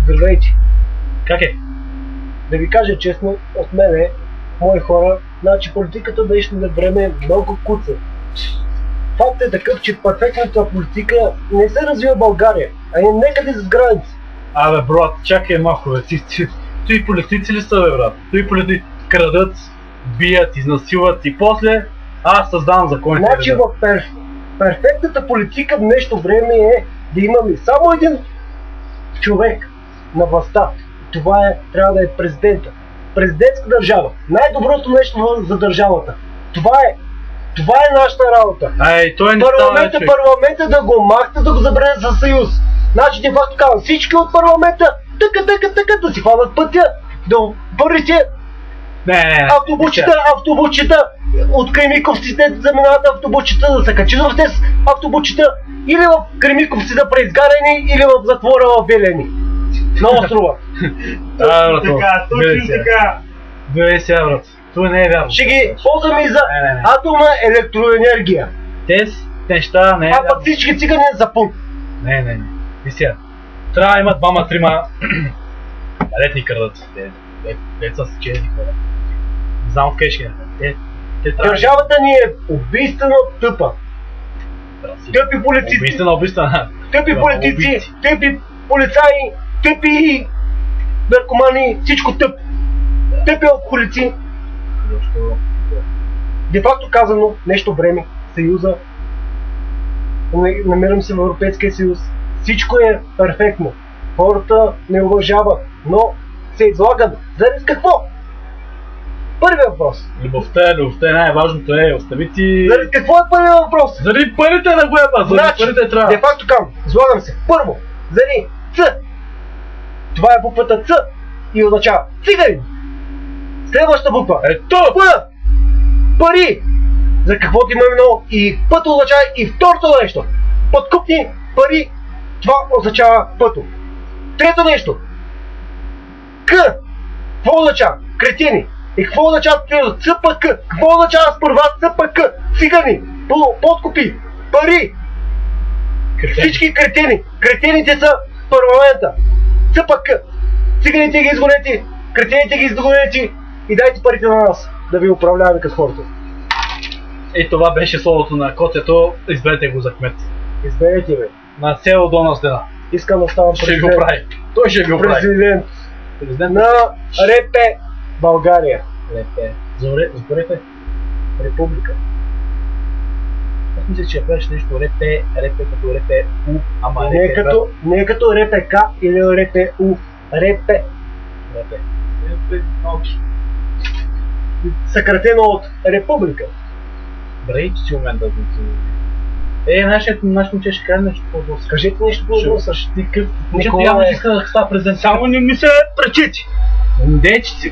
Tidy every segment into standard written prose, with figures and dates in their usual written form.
Здравейте! Как е? Да ви кажа честно, от мене, мои хора, значи политиката днешно време е много куца. Факт е такъв, че перфектната политика не се развива в България, а е некъде с граница. Абе, брат, чакай малко, бе. Той политици ли са, бе, брат? Той политици крадат, бият, изнасилват и после аз създавам законите. Значи в перфектната политика в днешно време е да имаме само един човек на властта. Това трябва да е президента. Президентска държава. Най-доброто нещо за държавата. Това е нашата работа. Той не парламента да го махте, да го забранят за съюз. Значи де факто казвам, всички от парламента тъка да си хванат пътя, да бързите автобусчета от Кремиковците заминават автобусчета, да се качат в тези автобусчета или в Кремиковци да преизгарени, или в затвора в Белени. На острова. Гледай сега, брат. Това не е вярно. Ще ги ползваме и за атомна електроенергия. Тези неща не е вярно. А пък всички цигани за пункт. Не. И сега. Трябва да има двама-трима летни крадат. Деца с чези хора. Не знам къде ще е. Държавата ни е убийствено тъпа. Тъпи политици. Убийствена. Тъпи политици, тъпи полицаи, тъпи наркомани, всичко тъп. Тъпи алкохолици. Де факто казано, нещо време, Съюза, намирам се в Европейския съюз, всичко е перфектно. Хората не уважават, но се излагат. Заради какво? Първият въпрос. Любовта е най-важното, остави ти... Заради какво е първият въпрос? Заради парите на глеба, заради парите трябва. Де факто казвам, излагам се. Първо, заради Ц. Това е буквата Ц и означава цигари. Следващата буква. П. Пари. За каквото имаме много. И пъто означава и второто нещо. Подкупни пари. Това означава пъто. Трето нещо. К. Какво означава? Кретини. И какво означава ЦПК? Какво означава спорва ЦПК? Цигани. Подкупи. Пари. Всички кретини. Кретините са парламента. ЦПК. Циганите ги изгонете. Кретините ги изгонете. И дайте парите на нас. Да ви управляваме като хората. И това беше словото на Котето. Изберете го за кмет. Изберете бе. На село Долна Стена. Искам да ставам президент. Ще го прави. Той ще го прави. Президент на РП България. РП. Заборете. Република. Аз мисля, че правиш нещо РП като РПУ, ама не като РПК или РПУ. РП. Окей. Съкратено от Република. Добре, че си умен да го... нашето момче ще каже нещо по-въпрос. Кажете нещо по-въпрос. Момчето явно ще иска да става президент. Само не ми се пречите. Дечици,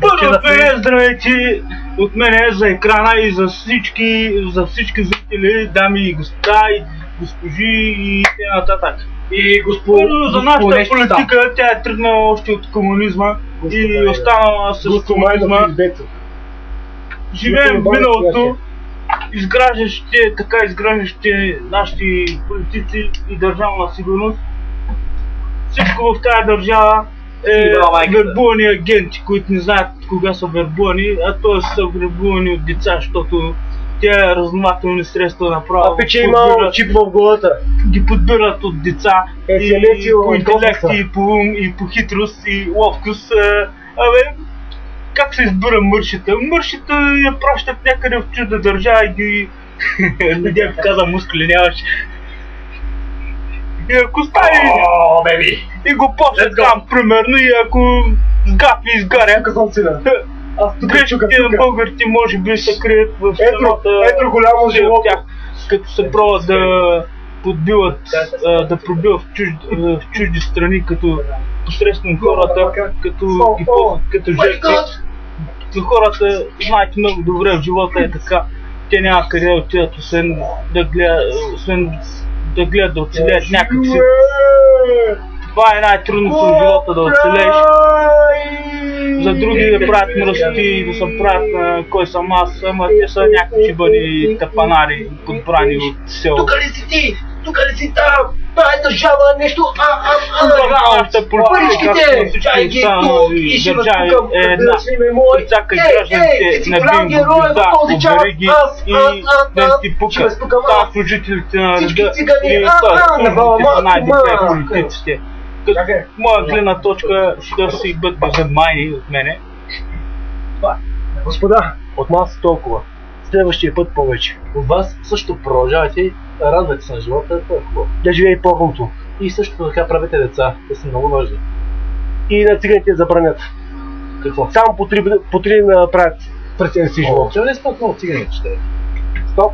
Първо, здравейте от мене за екрана и за всички зрители, дами и господа, и госпожи и т.н. И Първо, за нашата политика, тя е тръгнала още от комунизма и останала с комунизма. Живеем в миналото, изграждащите нашите политици и държавна сигурност. Всичко в тази държава е вербувани агенти, които не знаят кога са вербувани, а т.е. са вербувани от деца, защото тези разузнавателни средства направо чип в главата. Ги подбират от деца и по интелект, и по ум, и по хитрост, и ловкост. Как се избира мършите? Мършите я пращат някъде в чужда държава и ги... Надя каза мускули, нямаш. И ако стане и го почнат там, примерно, и ако сгапи и изгаря, грешките на българите може би се крият в самата голямо живот, като се пробват да подбиват, да пробиват в чужди страни, като посредством хората, като жертви. Хората, знаете много добре, в живота е така, те няма къде да отидат, освен да гледат да оцелеят някакси. Това е най-трудното в живота, да оцелееш. За други да правят мръсоти, да се правят на кой съм аз, ама те са някакви бъди тапанари, подбрани от село. Тука ли си ти? Тука ли си там? тая държава нещо, паричките, дай ги тук и ще възпукам, да сме мои. Ти си голям герой в този час, аз ще възпукам аз. Всички цигани, на бала политиците. Моя гледна точка ще си бъдат безмайни от мене. Господа, от нас толкова. Следващия път повече. От вас също продължавайте, радвайте се на живота, това е хубаво. Да живее по-хубаво. И също така правете деца, те са много важни. И на циганите забранят. Какво? Само по три направят през си живот. Че не спът много циганите ще. Стоп.